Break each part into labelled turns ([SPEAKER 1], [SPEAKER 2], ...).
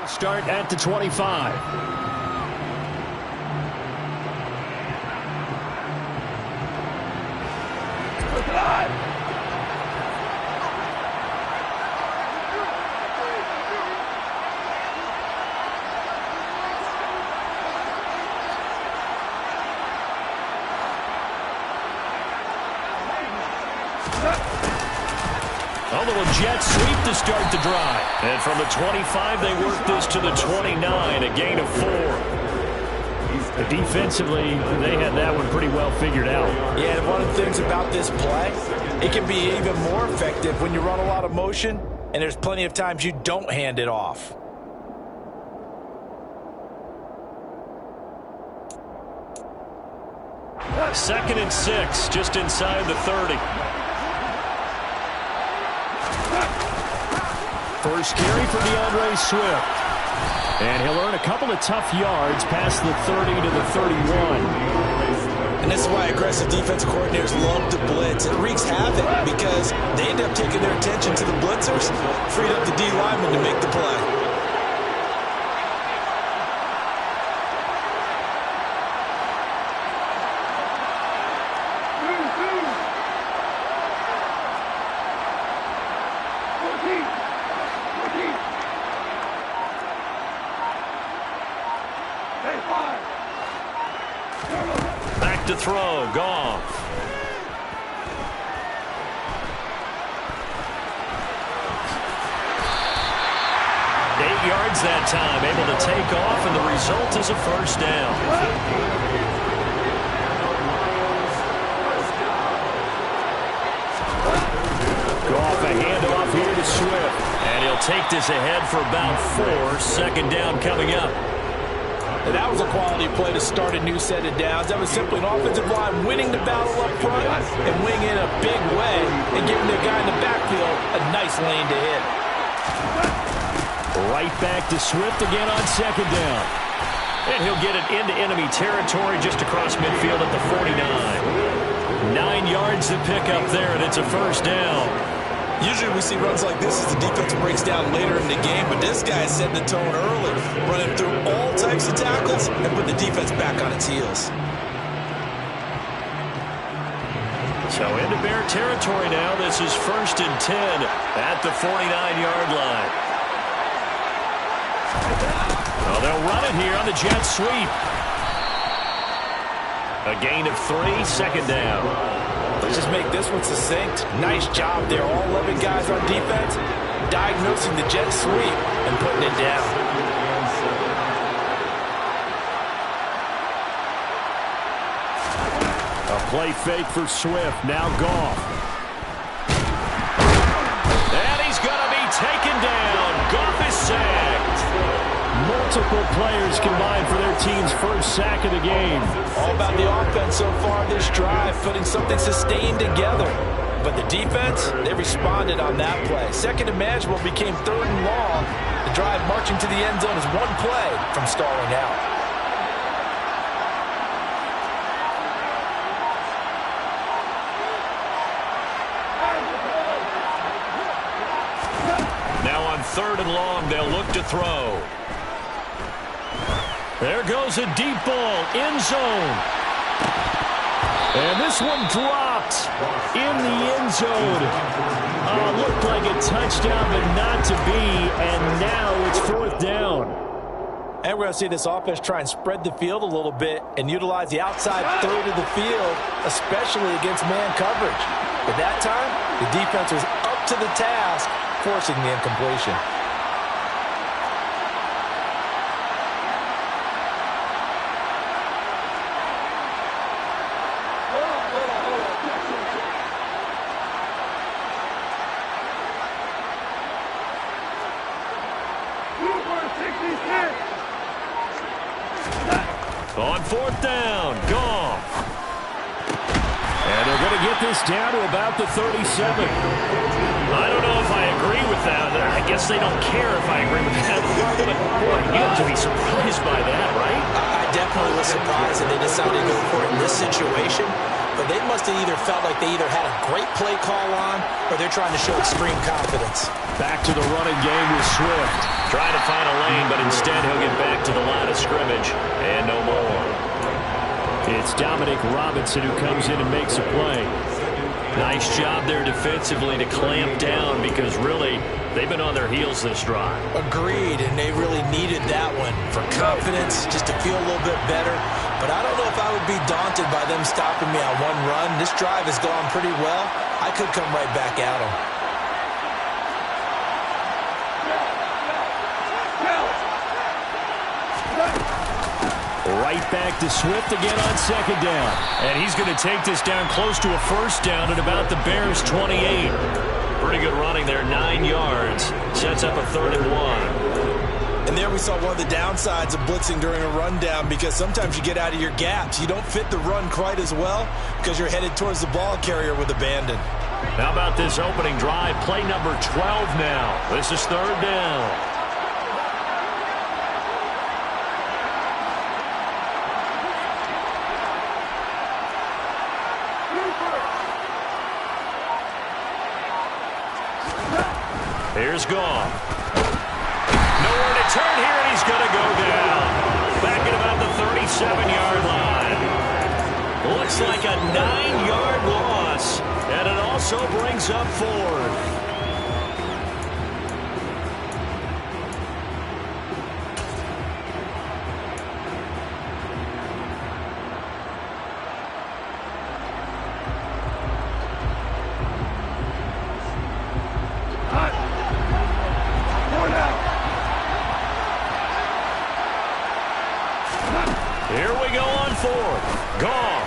[SPEAKER 1] Start at the 25. A little jet sweep to start the drive. And from the 25, they work this to the 29, a gain of 4. Defensively, they had that one pretty well figured out.
[SPEAKER 2] Yeah, and one of the things about this play, it can be even more effective when you run a lot of motion, and there's plenty of times you don't hand it off.
[SPEAKER 1] Second and 6, just inside the 30. First carry for DeAndre Swift. And he'll earn a couple of tough yards past the 30 to the 31.
[SPEAKER 2] And this is why aggressive defensive coordinators love to blitz. It wreaks havoc because they end up taking their attention to the blitzers, freed up the D lineman to make the play.
[SPEAKER 1] Back to throw, Goff. 8 yards that time, able to take off, and the result is a first down. Goff, a handoff here to Swift. And he'll take this ahead for about 4. Second down coming up.
[SPEAKER 2] And that was a quality play to start a new set of downs. That was simply an offensive line winning the battle up front and winning in a big way and giving their guy in the backfield a nice lane to hit.
[SPEAKER 1] Right back to Swift again on second down. And he'll get it into enemy territory just across midfield at the 49. 9 yards to pick up there, and it's a first down.
[SPEAKER 2] Usually we see runs like this as the defense breaks down later in the game, but this guy is setting the tone early, running through all types of tackles and putting the defense back on its heels.
[SPEAKER 1] So into Bear territory now. This is 1st and 10 at the 49-yard line. Well, they'll run it here on the jet sweep. A gain of 3, second down.
[SPEAKER 2] Let's just make this one succinct. Nice job there. All 11 guys on defense diagnosing the jet sweep and putting it down.
[SPEAKER 1] A play fake for Swift. Now Goff. And he's going to be taken down. Goff is sacked. Multiple players combined for their team's first sack of the game.
[SPEAKER 2] All about the offense so far this drive, putting something sustained together. But the defense, they responded on that play. Second and manageable became 3rd and long. The drive marching to the end zone is one play from stalling out.
[SPEAKER 1] Now on 3rd and long, they'll look to throw. There goes a deep ball, end zone. And this one dropped in the end zone. Looked like a touchdown, but not to be. And now it's 4th down.
[SPEAKER 2] And we're going to see this offense try and spread the field a little bit and utilize the outside third of the field, especially against man coverage. But that time, the defense was up to the task, forcing the incompletion.
[SPEAKER 1] On 4th down, Goff. And they're going to get this down to about the 37. I don't know if I agree with that. I guess they don't care if I agree with that. But, boy, you have to be surprised by that, right?
[SPEAKER 2] I definitely was surprised that they decided to go for it in this situation. But they must have either felt like they either had a great play call on or they're trying to show extreme confidence.
[SPEAKER 1] Back to the running game with Swift. Trying to find a lane, but it's Dominic Robinson who comes in and makes a play.
[SPEAKER 3] Nice job there defensively to clamp down because really they've been on their heels this drive.
[SPEAKER 2] Agreed, and they really needed that one for confidence, just to feel a little bit better. But I don't know if I would be daunted by them stopping me on one run. This drive has gone pretty well. I could come right back at them.
[SPEAKER 1] Right back to Swift again on second down.
[SPEAKER 3] And he's going to take this down close to a first down at about the Bears' 28. Pretty good running there, 9 yards. Sets up a 3rd and 1.
[SPEAKER 2] And there we saw one of the downsides of blitzing during a rundown, because sometimes you get out of your gaps. You don't fit the run quite as well because you're headed towards the ball carrier with abandon.
[SPEAKER 1] How about this opening drive? Play number 12 now. This is 3rd down. Here's Goff. Nowhere to turn here, and he's going to go down. Back at about the 37-yard line. Looks like a 9-yard loss, and it also brings up 4th. Here we go on 4th. Goff.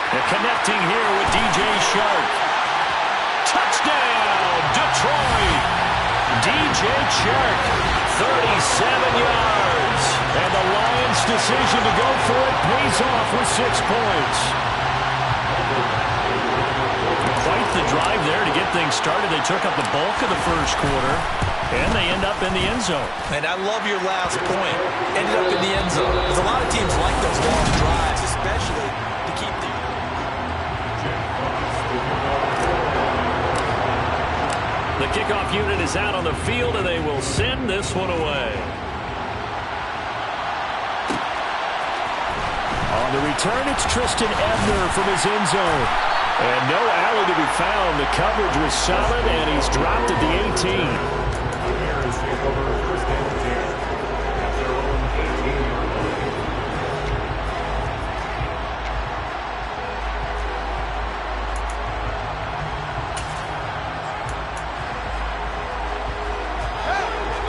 [SPEAKER 1] They're connecting here with D.J. Shark. Touchdown, Detroit. D.J. Shark, 37 yards. And the Lions' decision to go for it pays off with 6 points. Quite the drive there to get things started. They took up the bulk of the first quarter, and they end up in the end zone.
[SPEAKER 2] And I love your last point. Ended up in the end zone. Because a lot of teams like those long drives, especially to keep the...
[SPEAKER 1] The kickoff unit is out on the field, and they will send this one away. On the return, it's Tristan Ebner from his end zone. And no alley to be found. The coverage was solid, and he's dropped at the 18.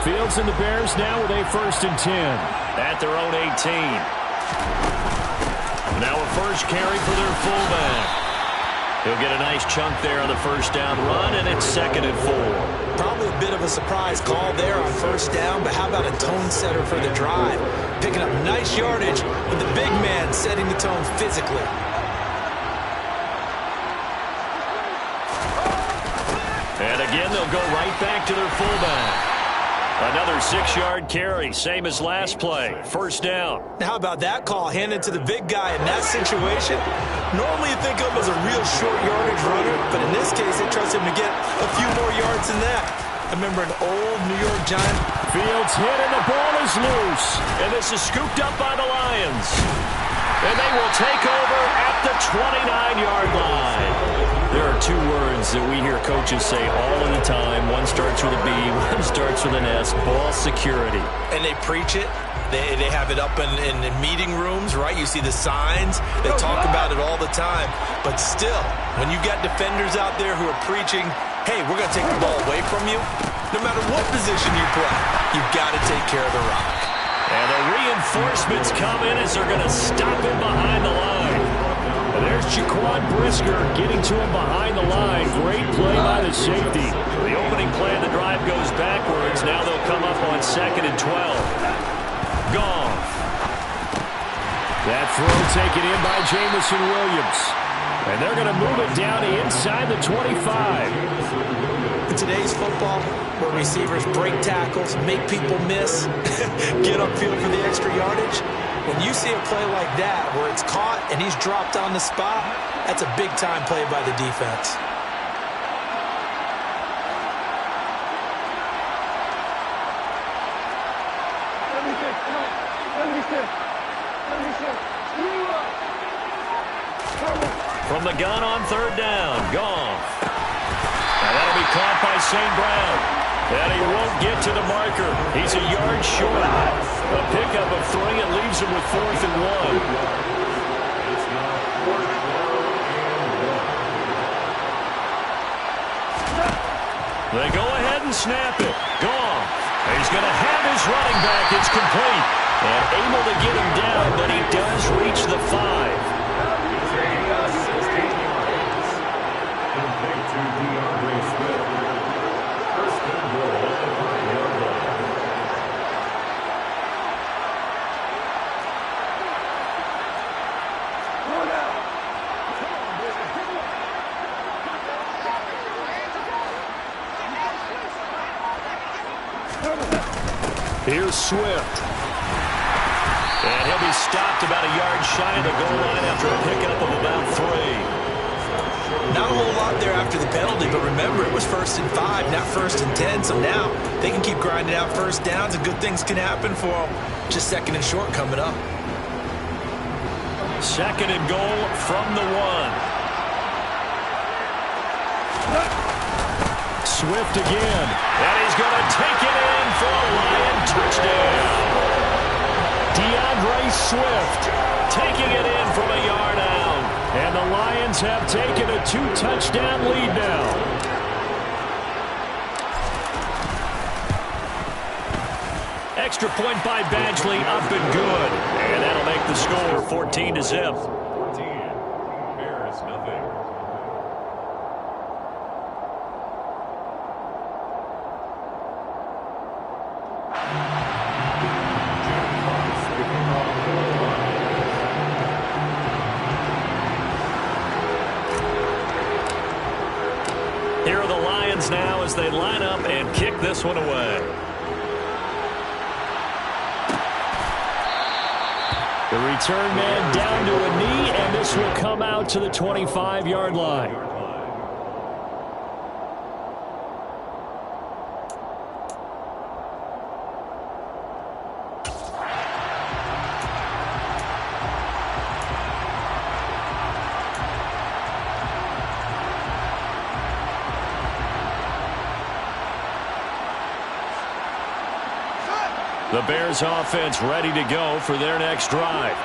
[SPEAKER 1] Fields and the Bears now with a 1st and 10 at their own 18. Now a first carry for their fullback. He'll get a nice chunk there on the first down run, and it's 2nd and 4.
[SPEAKER 2] Probably a bit of a surprise call there on first down, but how about a tone setter for the drive? Picking up nice yardage with the big man setting the tone physically.
[SPEAKER 1] And again, they'll go right back to their fullback. Another 6-yard carry, same as last play. First down.
[SPEAKER 2] How about that call handed to the big guy in that situation? Normally you think of him as a real short yardage runner, but in this case they trust him to get a few more yards than that. I remember an old New York Giant.
[SPEAKER 1] Fields hit and the ball is loose. And this is scooped up by the Lions. And they will take over at the 29-yard line. There are 2 words that we hear coaches say all of the time. One starts with a B, one starts with an S. Ball security.
[SPEAKER 2] And they preach it. They have it up in meeting rooms, right? You see the signs. They talk about it all the time. But still, when you got defenders out there who are preaching, hey, we're going to take the ball away from you, no matter what position you play, you've got to take care of the rock.
[SPEAKER 1] And the reinforcements come in as they're going to stop him behind the line. And there's Jaquan Brisker getting to him behind the line. Great play by the safety. The opening play of the drive goes backwards. Now they'll come up on 2nd and 12. Goff. That throw taken in by Jamison Williams. And they're going to move it down inside the 25.
[SPEAKER 2] In today's football, where receivers break tackles, make people miss, get upfield for the extra yardage, when you see a play like that where it's caught and he's dropped on the spot, that's a big-time play by the defense.
[SPEAKER 3] From the gun on third down. Goff. And that'll be caught by St. Brown. And he won't get to the marker. He's a yard short. A pickup of 3. It leaves him with 4th and 1. They go ahead and snap it. Goff. He's going to have his running back. It's complete. And able to get him down, but he does reach the 5. Here's Swift. And he'll be stopped about a yard shy of the goal line after a pickup of about 3.
[SPEAKER 2] Not a whole lot there after the penalty, but remember, it was 1st and 5, not 1st and 10. So now they can keep grinding out first downs and good things can happen for them. Just 2nd and short coming up.
[SPEAKER 3] 2nd and goal from the 1. Swift again. And he's going to take it in for a Lion touchdown. D.E.V. Swift taking it in from a yard out. And the Lions have taken a 2-touchdown lead now. Extra point by Badgley, up and good. And that'll make the score 14-0. Here are the Lions now as they line up and kick this one away. The return man down to a knee, and this will come out to the 25-yard line. The Bears offense ready to go for their next drive.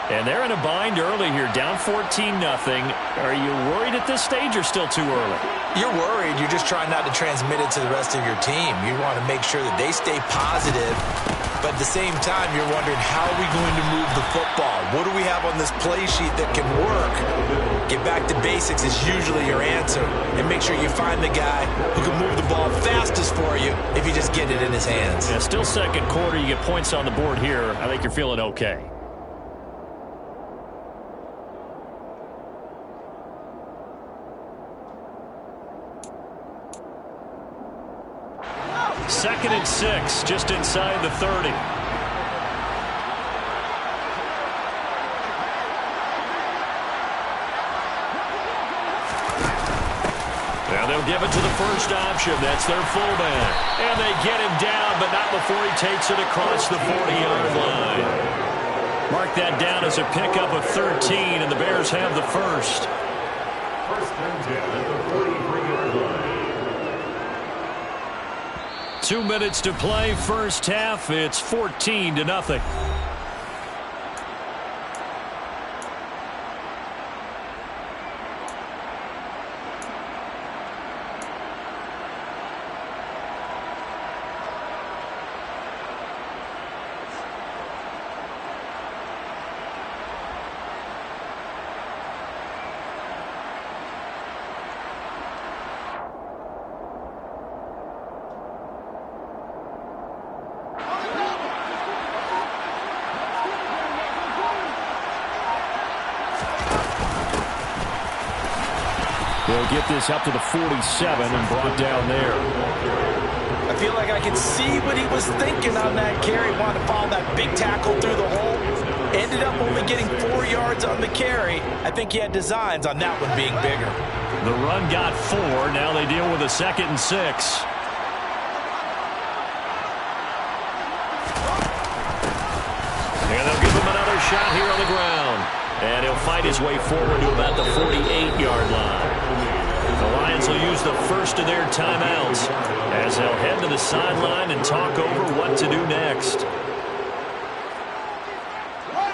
[SPEAKER 3] And they're in a bind early here, down 14-0. Are you worried at this stage or still too early?
[SPEAKER 2] You're worried. You're just trying not to transmit it to the rest of your team. You want to make sure that they stay positive. But at the same time, you're wondering, how are we going to move the football? What do we have on this play sheet that can work? Get back to basics is usually your answer. And make sure you find the guy who can move the ball fastest for you if you just get it in his hands.
[SPEAKER 3] Yeah, still second quarter. You get points on the board here. I think you're feeling okay. Second and 6, just inside the 30. Now they'll give it to the first option. That's their fullback. And they get him down, but not before he takes it across the 40-yard line. Mark that down as a pickup of 13, and the Bears have the first. First and 10 at the 43-yard line. 2 minutes to play, first half. It's 14-0. They'll get this up to the 47 and brought down there.
[SPEAKER 2] I feel like I can see what he was thinking on that carry. Wanted to follow that big tackle through the hole. Ended up only getting 4 yards on the carry. I think he had designs on that one being bigger.
[SPEAKER 3] The run got 4. Now they deal with a 2nd and 6. And they'll give him another shot here on the ground. And he'll fight his way forward to about the 48-yard line. The Lions will use the first of their timeouts as they'll head to the sideline and talk over what to do next.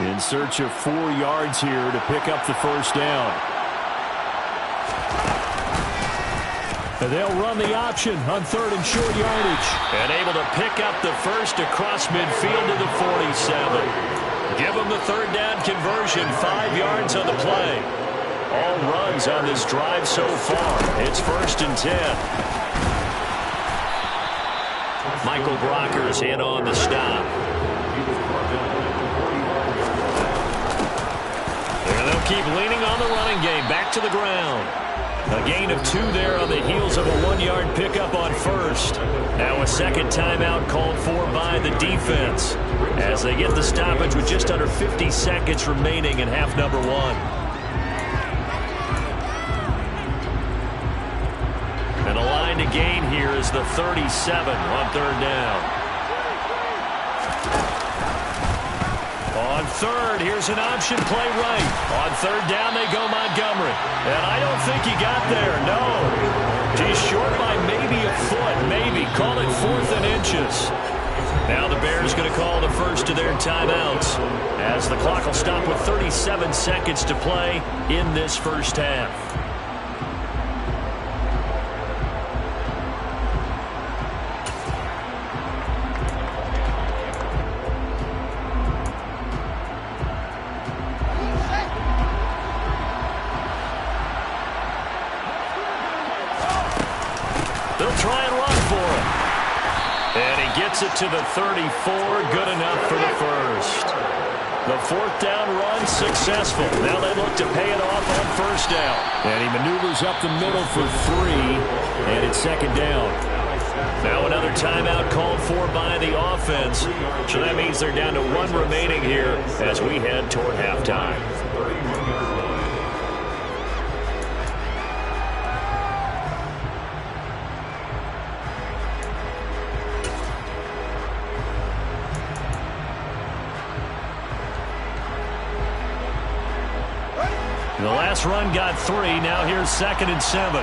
[SPEAKER 1] In search of 4 yards here to pick up the first down. And they'll run the option on 3rd and short yardage.
[SPEAKER 3] And able to pick up the first across midfield to the 47. Give them the 3rd down conversion, 5 yards on the play. All runs on this drive so far. It's 1st and 10. Michael Brockers in on the stop. And they'll keep leaning on the running game. Back to the ground. A gain of 2 there on the heels of a 1-yard pickup on 1st. Now a second timeout called for by the defense as they get the stoppage with just under 50 seconds remaining in half number 1. And a line to gain here is the 37 on 3rd down. On 3rd, here's an option play right. On 3rd down, they go Montgomery. And I don't think he got there, no. He's short by maybe a foot, maybe. Call it 4th and inches. Now the Bears going to call the first of their timeouts as the clock will stop with 37 seconds to play in this first half. It to the 34, good enough for the first. The 4th down run successful. Now they look to pay it off on 1st down.
[SPEAKER 1] And he maneuvers up the middle for 3, and it's 2nd down.
[SPEAKER 3] Now another timeout called for by the offense. So that means they're down to 1 remaining here as we head toward halftime. The last run got 3. Now here's 2nd and 7.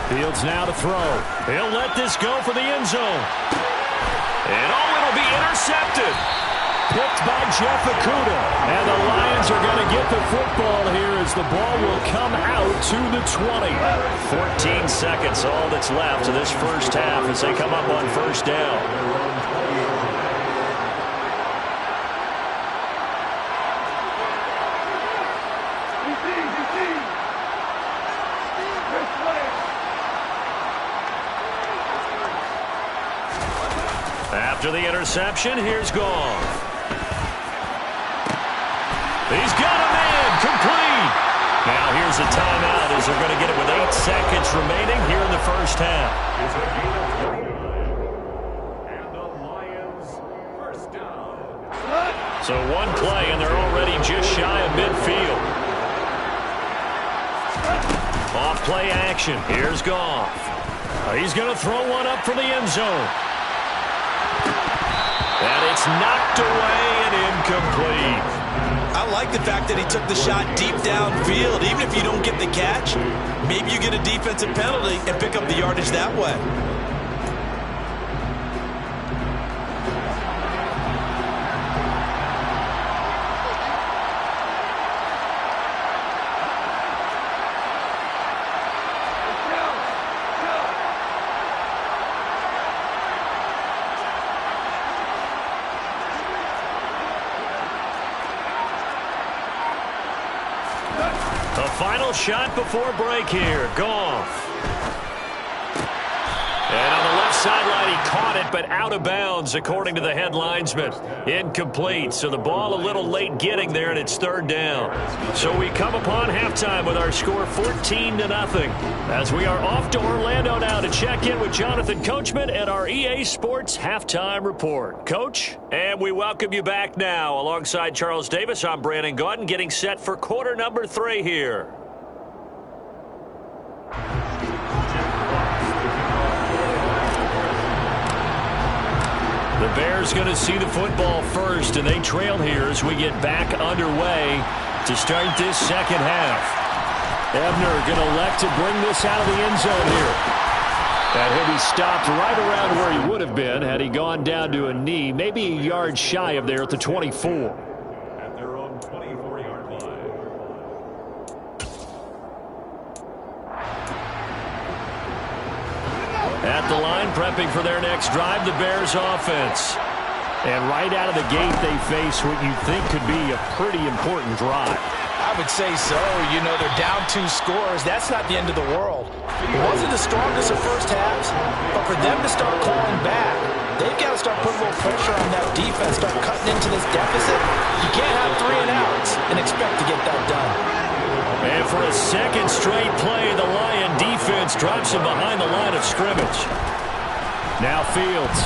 [SPEAKER 1] Fields now to throw.
[SPEAKER 3] He'll let this go for the end zone. And it'll be intercepted.
[SPEAKER 1] Picked by Jeff Okudah. And the Lions are going to get the football here as the ball will come out to the 20.
[SPEAKER 3] 14 seconds, all that's left of this first half as they come up on 1st down. After the interception, here's Goff. He's got a man, complete. Now here's a timeout as they're going to get it with 8 seconds remaining here in the first half.
[SPEAKER 4] And the Lions first down.
[SPEAKER 3] So 1 play and they're already just shy of midfield. Off play action. Here's Goff. He's going to throw one up for the end zone. And it's knocked away and incomplete.
[SPEAKER 2] I like the fact that he took the shot deep downfield. Even if you don't get the catch, maybe you get a defensive penalty and pick up the yardage that way.
[SPEAKER 3] A final shot before break here. Goff. And on the left sideline, he caught it, but out of bounds, according to the head linesman. Incomplete, so the ball a little late getting there, and it's 3rd down. So we come upon halftime with our score 14-0. As we are off to Orlando now to check in with Jonathan Coachman and our EA Sports Halftime Report. Coach, and we welcome you back now. Alongside Charles Davis, I'm Brandon Gaudin, getting set for quarter number 3 here. The Bears going to see the football first, and they trail here as we get back underway to start this second half. Ebner going to elect to bring this out of the end zone here. And he'll be stopped right around where he would have been had he gone down to a knee, maybe a yard shy of there at the 24.
[SPEAKER 4] At their own 24-yard line.
[SPEAKER 3] At the line, prepping for their next drive, the Bears offense. And right out of the gate, they face what you think could be a pretty important drive.
[SPEAKER 2] I would say so. You know, they're down 2 scores. That's not the end of the world. It wasn't the strongest of first halves, but for them to start clawing back, they've got to start putting a little pressure on that defense, start cutting into this deficit. You can't have 3 and outs and expect to get that done.
[SPEAKER 3] And for a second straight play, the Lion defense drops him behind the line of scrimmage. Now Fields.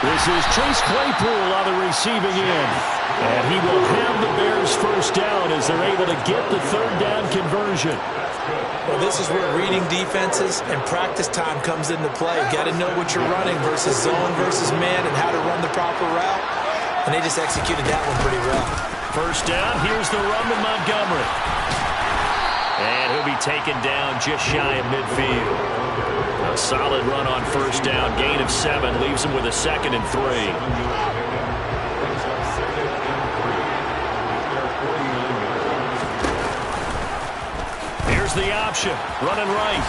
[SPEAKER 3] This is Chase Claypool on the receiving end. And he will have the Bears first down as they're able to get the third down conversion.
[SPEAKER 2] Well, this is where reading defenses and practice time comes into play. Got to know what you're running versus zone versus man and how to run the proper route. And they just executed that one pretty well.
[SPEAKER 3] First down, here's the run to Montgomery. And he'll be taken down just shy of midfield. A solid run on first down, gain of 7, leaves him with a 2nd and 3. The option, running right.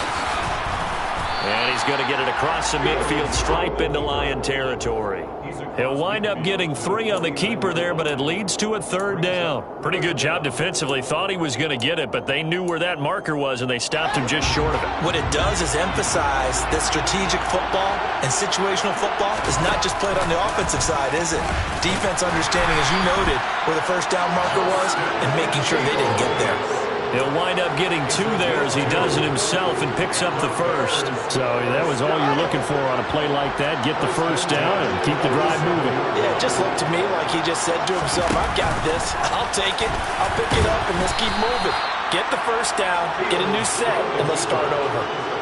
[SPEAKER 3] And he's going to get it across the midfield stripe into Lion territory. He'll wind up getting 3 on the keeper there, but it leads to a third down. Pretty good job defensively. Thought he was going to get it, but they knew where that marker was, and they stopped him just short of it.
[SPEAKER 2] What it does is emphasize that strategic football and situational football is not just played on the offensive side, is it? Defense understanding, as you noted, where the first down marker was and making sure they didn't get there.
[SPEAKER 3] He'll wind up getting 2 there as he does it himself and picks up the first. So that was all you're looking for on a play like that. Get the first down and keep the drive moving.
[SPEAKER 2] Yeah, it just looked to me like he just said to himself, I've got this. I'll take it. I'll pick it up, and let's keep moving. Get the first down, get a new set, and let's start over.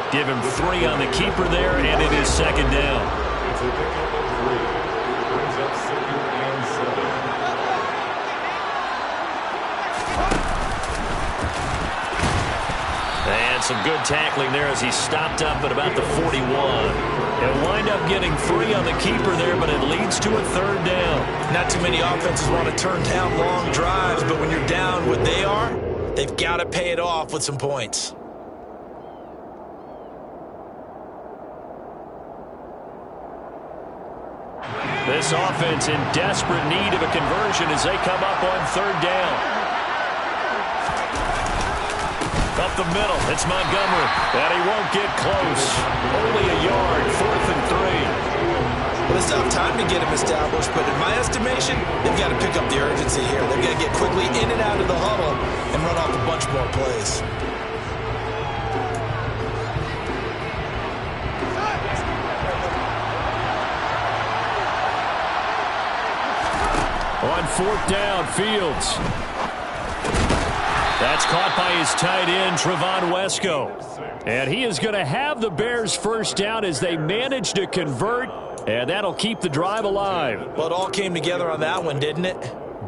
[SPEAKER 3] Give him 3 on the keeper there, and it is second down.
[SPEAKER 4] It's a pickup of 3. Brings up 2nd and 7.
[SPEAKER 3] And some good tackling there as he stopped up at about the 41. He'll wind up getting 3 on the keeper there, but it leads to a third down.
[SPEAKER 2] Not too many offenses want to turn down long drives, but when you're down what they are, they've got to pay it off with some points.
[SPEAKER 3] This offense in desperate need of a conversion as they come up on third down. Up the middle, it's Montgomery, and he won't get close. Only a yard, 4th and 3.
[SPEAKER 2] Well, it's tough time to get him established, but in my estimation, they've got to pick up the urgency here. They've got to get quickly in and out of the huddle and run off a bunch more plays.
[SPEAKER 3] On 4th down, Fields. That's caught by his tight end, Trevon Wesco. And he is going to have the Bears first down as they manage to convert, and that'll keep the drive alive.
[SPEAKER 2] Well, it all came together on that one, didn't it?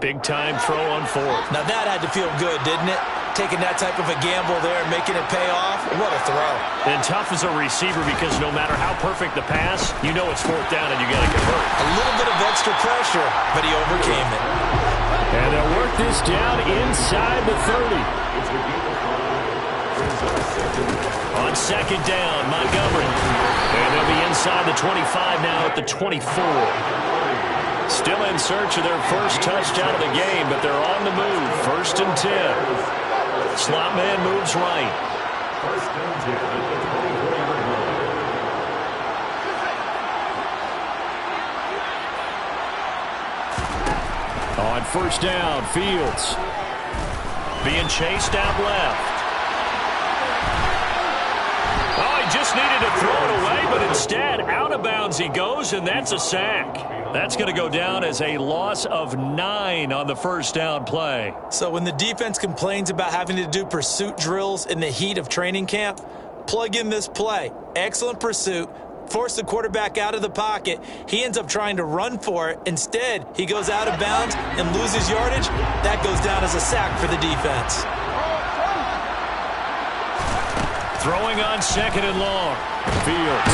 [SPEAKER 3] Big-time throw on 4th.
[SPEAKER 2] Now that had to feel good, didn't it? Taking that type of a gamble there and making it pay off. What a throw.
[SPEAKER 3] And tough as a receiver because no matter how perfect the pass, you know it's 4th down and you got to convert.
[SPEAKER 2] A little bit of extra pressure, but he overcame it.
[SPEAKER 3] And they'll work this down inside the 30. On 2nd down, Montgomery. And they'll be inside the 25 now at the 24. Still in search of their first touchdown of the game, but they're on the move. 1st and 10. Slot man moves right.
[SPEAKER 4] 1st and 10 at the 24-yard line.
[SPEAKER 3] On 1st down, Fields. Being chased out left. Oh, he just needed to throw it away, but instead, out of bounds he goes, and that's a sack. That's going to go down as a loss of 9 on the first down play.
[SPEAKER 2] So when the defense complains about having to do pursuit drills in the heat of training camp, plug in this play. Excellent pursuit, force the quarterback out of the pocket. He ends up trying to run for it. Instead, he goes out of bounds and loses yardage. That goes down as a sack for the defense.
[SPEAKER 3] Throwing on second and long. Fields.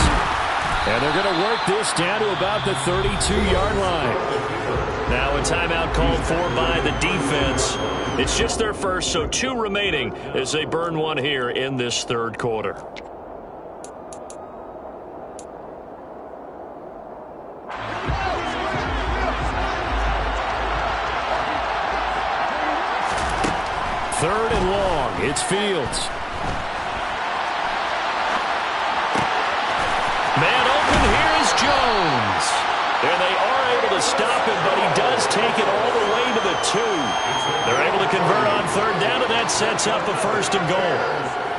[SPEAKER 3] And they're going to work this down to about the 32-yard line. Now a timeout called for by the defense. It's just their first, so 2 remaining as they burn one here in this third quarter. Third and long. It's Fields. Man open, here is Jones. And they are able to stop him, but he does take it all the way to the 2. They're able to convert on third down, and that sets up a first and goal.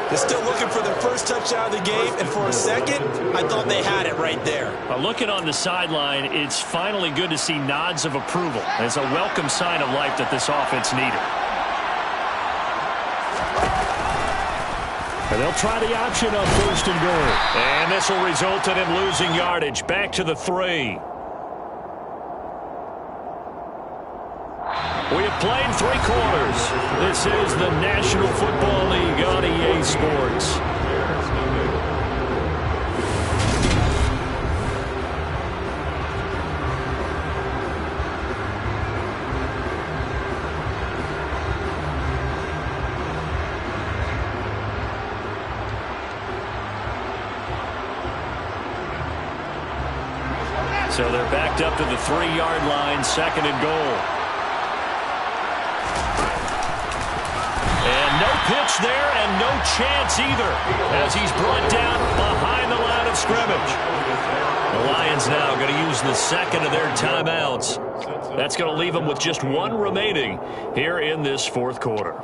[SPEAKER 2] They're still looking for their first touchdown of the game, and for a second, I thought they had it right there.
[SPEAKER 3] Looking on the sideline, it's finally good to see nods of approval. It's a welcome sign of life that this offense needed. And they'll try the option on first and goal. And this will result in him losing yardage. Back to the 3. We have played 3 quarters. This is the National Football League on EA Sports. So they're backed up to the 3-yard line, second and goal. And no pitch there and no chance either as he's brought down behind the line of scrimmage. The Lions now going to use the second of their timeouts. That's going to leave them with just 1 remaining here in this fourth quarter.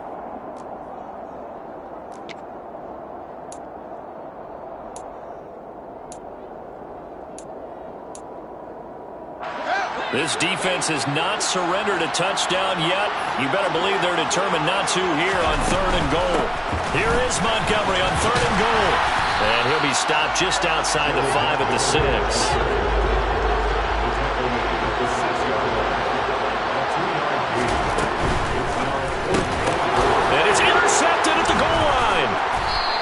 [SPEAKER 3] This defense has not surrendered a touchdown yet. You better believe they're determined not to here on third and goal. Here is Montgomery on third and goal. And he'll be stopped just outside the 5 at the 6. And it's intercepted at the goal line.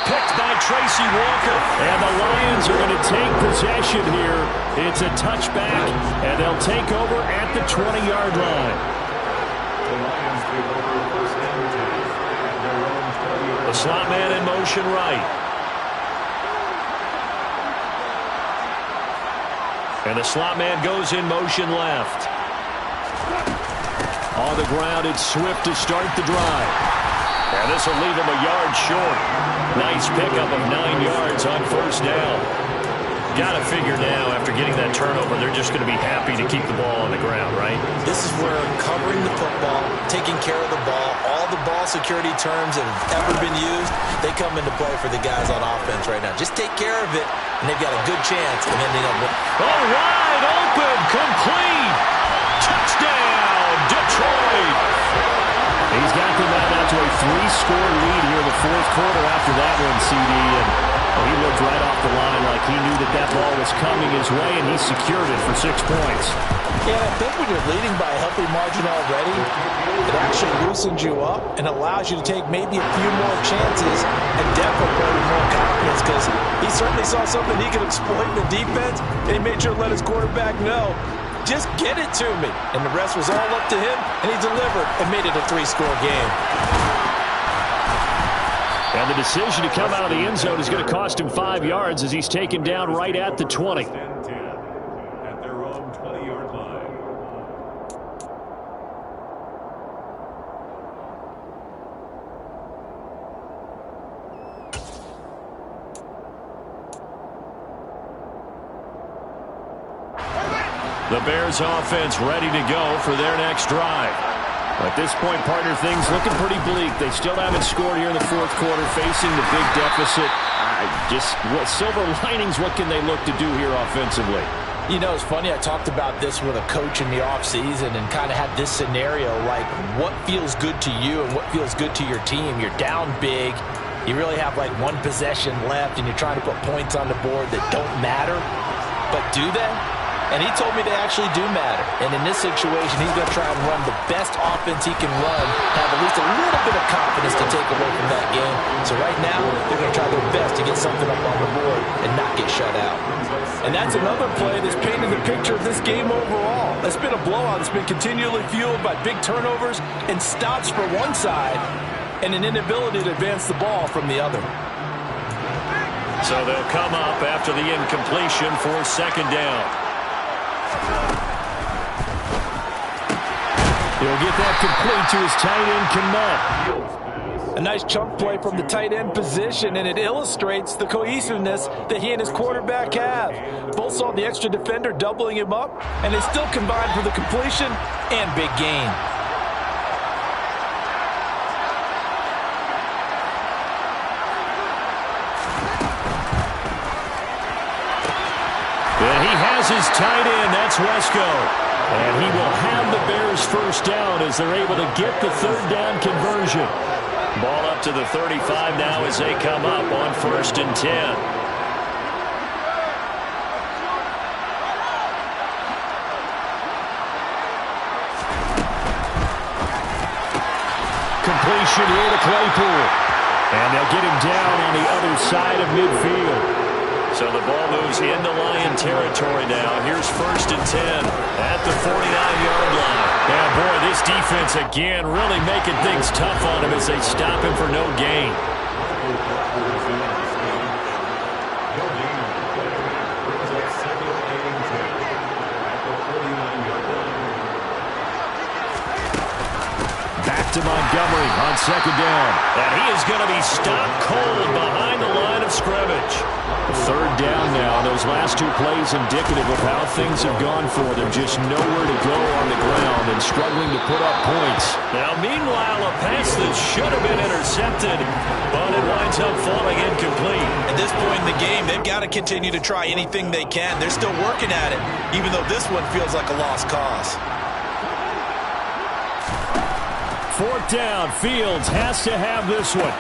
[SPEAKER 3] Picked by Tracy Walker. And the Lions are going to take possession here. It's a touchback, and they'll take over at the 20-yard line. The slot man in motion right. And the slot man goes in motion left. On the ground, it's Swift to start the drive. And this will leave him a yard short. Nice pickup of 9 yards on first down. Got to figure now, after getting that turnover, they're just going to be happy to keep the ball on the ground, right?
[SPEAKER 2] This is where covering the football, taking care of the ball, all the ball security terms that have ever been used, they come into play for the guys on offense right now. Just take care of it, and they've got a good chance of ending up with...
[SPEAKER 3] Oh, wide open, complete, touchdown, Detroit! He's got them out to a 3-score lead here in the fourth quarter after that one, CD, and he looked right off the line like he knew that ball was coming his way, and he secured it for 6 points.
[SPEAKER 2] Yeah, I think when you're leading by a healthy margin already, it actually loosens you up and allows you to take maybe a few more chances and definitely play with more confidence, because he certainly saw something he could exploit in the defense, and he made sure to let his quarterback know, just get it to me. And the rest was all up to him, and he delivered and made it a 3-score game.
[SPEAKER 3] And the decision to come out of the end zone is going to cost him 5 yards as he's taken down right at the 20.
[SPEAKER 4] At their own 20-yard line.
[SPEAKER 3] The Bears offense ready to go for their next drive. At this point, partner, things looking pretty bleak. They still haven't scored here in the fourth quarter, facing the big deficit. What silver linings, what can they look to do here offensively?
[SPEAKER 2] You know, it's funny, I talked about this with a coach in the offseason and kind of had this scenario, like what feels good to you and what feels good to your team. You're down big. You really have like one possession left, and you're trying to put points on the board that don't matter. But do they? And he told me they actually do matter. And in this situation, he's going to try and run the best offense he can run, have at least a little bit of confidence to take away from that game. So right now, they're going to try their best to get something up on the board and not get shut out. And that's another play that's painted the picture of this game overall. It's been a blowout that's been continually fueled by big turnovers and stops for one side and an inability to advance the ball from the other.
[SPEAKER 3] So they'll come up after the incompletion for second down.
[SPEAKER 1] He'll get that complete to his tight end, Kmet.
[SPEAKER 2] A nice chunk play from the tight end position, and it illustrates the cohesiveness that he and his quarterback have. Both saw the extra defender doubling him up, and they still combined for the completion and big gain.
[SPEAKER 1] And he has his tight end. That's Wesco. And he will have the Bears first down as they're able to get the third down conversion.
[SPEAKER 3] Ball up to the 35 now as they come up on 1st and 10.
[SPEAKER 1] Completion here to Claypool. And they'll get him down on the other side of midfield.
[SPEAKER 3] So the ball moves into Lion territory now. Here's 1st and 10 at the 49-yard line.
[SPEAKER 1] Yeah, boy, this defense again really making things tough on him as they stop him for no gain. Back to Montgomery on second down.
[SPEAKER 3] And he is going to be stopped cold behind the line of scrimmage.
[SPEAKER 1] Third down now. Those last two plays indicative of how things have gone for them. Just nowhere to go on the ground and struggling to put up points.
[SPEAKER 3] Now, meanwhile, a pass that should have been intercepted, but it winds up falling incomplete.
[SPEAKER 2] At this point in the game, they've got to continue to try anything they can. They're still working at it, even though this one feels like a lost cause.
[SPEAKER 1] Fourth down. Fields has to have this one.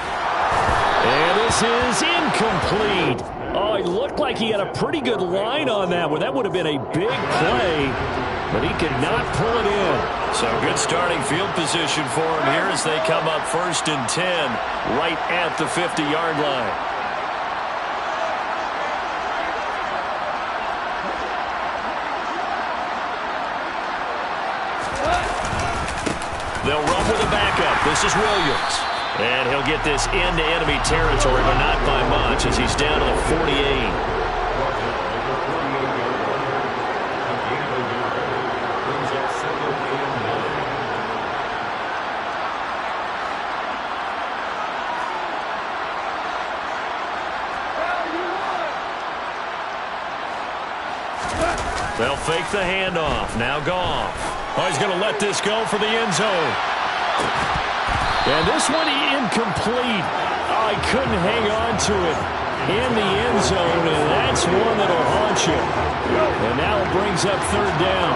[SPEAKER 1] And this is incomplete. Oh, it looked like he had a pretty good line on that one. That would have been a big play, but he could not pull it in.
[SPEAKER 3] So good starting field position for him here as they come up 1st and 10 right at the 50-yard line.
[SPEAKER 1] They'll run with a backup. This is Williams.
[SPEAKER 3] And he'll get this into enemy territory, but not by much as he's down to the 48. They'll fake the handoff. Now Goff.
[SPEAKER 1] Oh, he's going to let this go for the end zone. And this one incomplete. Oh, he couldn't hang on to it in the end zone, and that's one that'll haunt you. And now it brings up third down.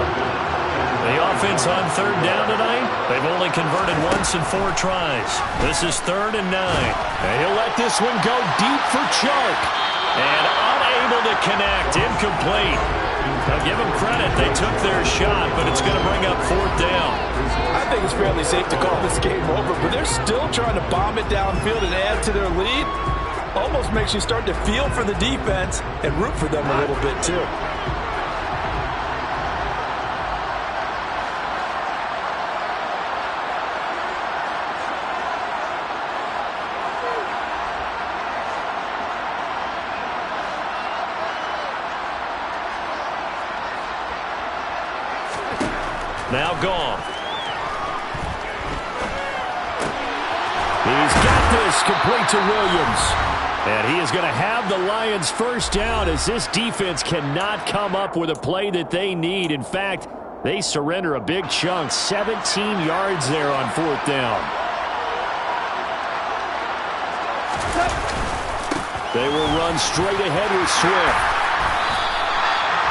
[SPEAKER 3] The offense on third down tonight, they've only converted once in 4 tries. This is 3rd and 9.
[SPEAKER 1] And he'll let this one go deep for Chark.
[SPEAKER 3] And unable to connect, incomplete. Now give them credit, they took their shot, but it's going to bring up 4th down.
[SPEAKER 2] I think it's fairly safe to call this game over, but they're still trying to bomb it downfield and add to their lead. Almost makes you start to feel for the defense and root for them a little bit too.
[SPEAKER 3] Now Goff.
[SPEAKER 1] He's got this complete to Williams. And he is going to have the Lions first down as this defense cannot come up with a play that they need. In fact, they surrender a big chunk, 17 yards there on 4th down. They will run straight ahead with Swift.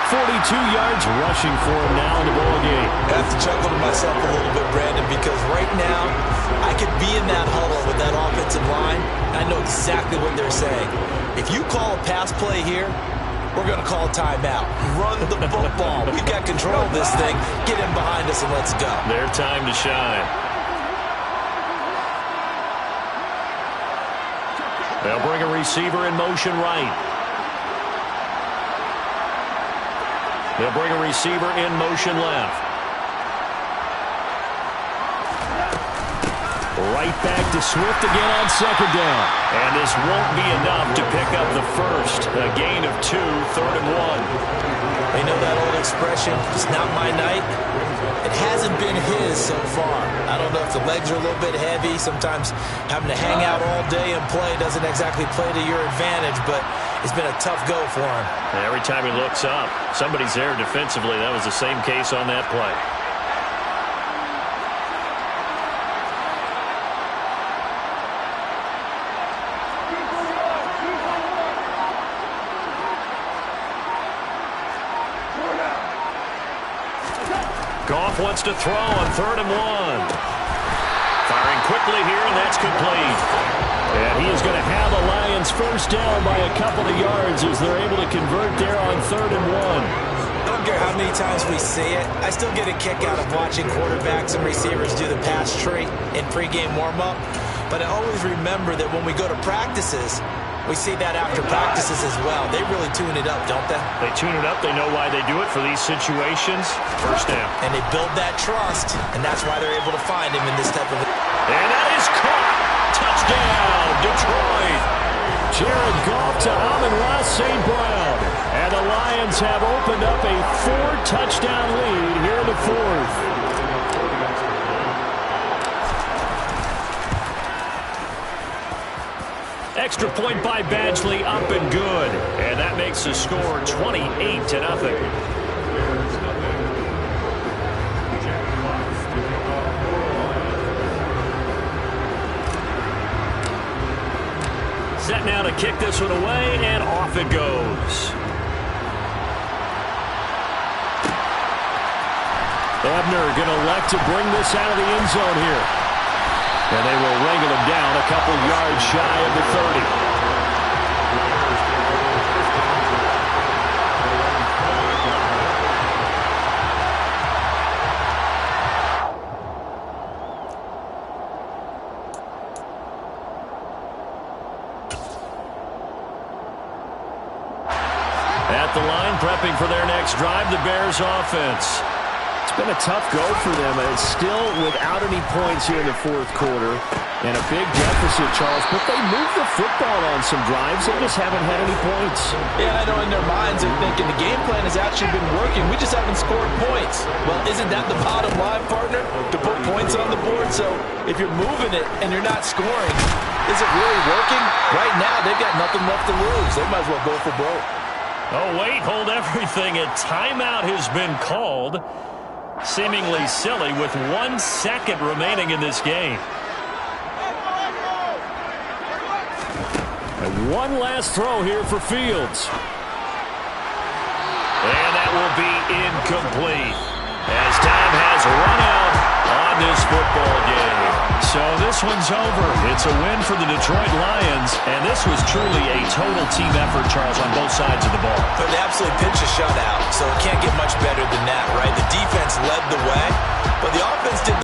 [SPEAKER 1] 42 yards rushing for him now in the ballgame.
[SPEAKER 2] I have to chuckle to myself a little bit, Brandon, because right now I could be in that huddle with that offensive line. And I know exactly what they're saying. If you call a pass play here, we're going to call a timeout. Run the football. We've got control of this thing. Get in behind us and let's go.
[SPEAKER 3] Their time to shine. They'll bring a receiver in motion right. They'll bring a receiver in motion left. Right back to Swift again on second down. And this won't be enough to pick up the first. A gain of 2, 3rd and 1.
[SPEAKER 2] They know that old expression, it's not my night. It hasn't been his so far. I don't know if the legs are a little bit heavy. Sometimes having to hang out all day and play doesn't exactly play to your advantage, but it's been a tough go for him.
[SPEAKER 3] And every time he looks up, somebody's there defensively. That was the same case on that play. Goff wants to throw on 3rd and 1. Firing quickly here, and that's complete. And he is going to have the Lions first down by a couple of yards as they're able to convert there on 3rd and 1.
[SPEAKER 2] I don't care how many times we see it. I still get a kick out of watching quarterbacks and receivers do the pass tree in pregame warm-up. But I always remember that when we go to practices, we see that after practices as well. They really tune it up, don't they?
[SPEAKER 3] They tune it up. They know why they do it for these situations. First down.
[SPEAKER 2] And they build that trust, and that's why they're able to find him in this type of...
[SPEAKER 3] And that is caught. Touchdown, Detroit.
[SPEAKER 1] Jared Goff to Amon-Ra St. Brown. And the Lions have opened up a 4-touchdown lead here in the 4th.
[SPEAKER 3] Extra point by Badgley, up and good. And that makes the score 28-0. Set now to kick this one away, and off it goes.
[SPEAKER 1] Ebner going to elect to bring this out of the end zone here. And they will wrangle him down a couple yards shy of the 30.
[SPEAKER 3] At the line, prepping for their next drive, the Bears offense.
[SPEAKER 1] It's been a tough go for them, and it's still without any points here in the 4th quarter. And a big deficit, Charles, but they moved the football on some drives. They just haven't had any points.
[SPEAKER 2] Yeah, I know in their minds they're thinking the game plan has actually been working. We just haven't scored points. Well, isn't that the bottom line, partner? To put points on the board? So if you're moving it and you're not scoring, is it really working? Right now, they've got nothing left to lose. They might as well go for broke.
[SPEAKER 3] Oh, wait, hold everything. A timeout has been called. Seemingly silly with 1 second remaining in this game.
[SPEAKER 1] And one last throw here for Fields.
[SPEAKER 3] And that will be incomplete as time has run out on this football game. So this one's over. It's a win for the Detroit Lions, and this was truly a total team effort, Charles, on both sides of the ball.
[SPEAKER 2] But they absolutely pitched a shutout, so it can't get much better